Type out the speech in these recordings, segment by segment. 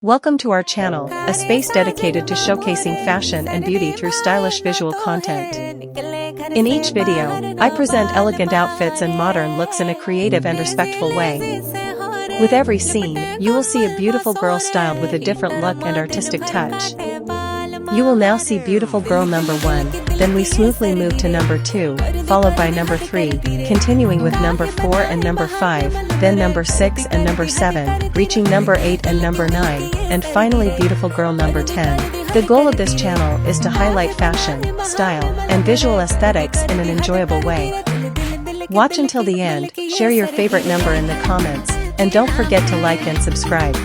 Welcome to our channel, a space dedicated to showcasing fashion and beauty through stylish visual content. In each video, I present elegant outfits and modern looks in a creative and respectful way. With every scene, you will see a beautiful girl styled with a different look and artistic touch. You will now see beautiful girl number 1, then we smoothly move to number 2, followed by number 3, continuing with number 4 and number 5, then number 6 and number 7, reaching number 8 and number 9, and finally beautiful girl number 10. The goal of this channel is to highlight fashion, style, and visual aesthetics in an enjoyable way. Watch until the end, share your favorite number in the comments, and don't forget to like and subscribe.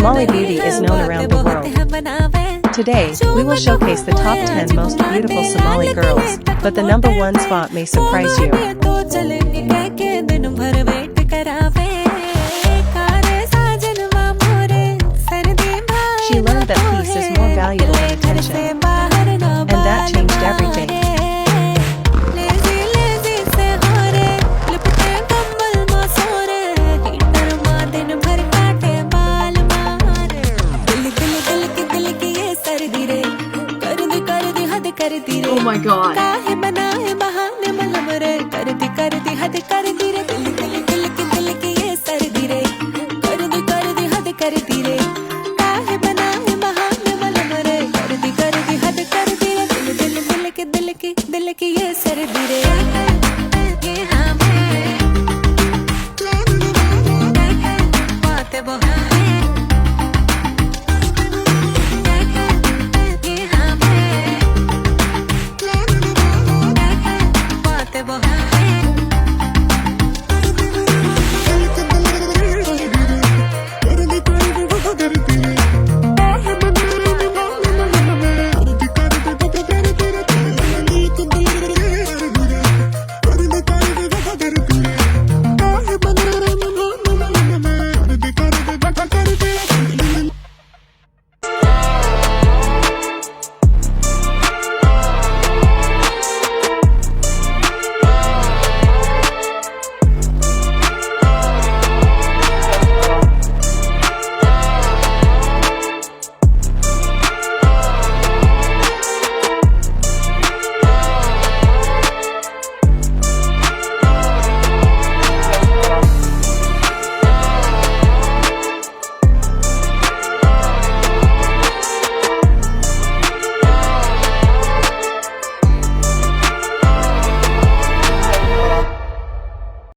Somali beauty is known around the world. Today, we will showcase the top 10 most beautiful Somali girls, but the number 1 spot may surprise you. She learned that peace is more valuable than attention, and that changed everything. Oh my god. दिल की ये sir दिरे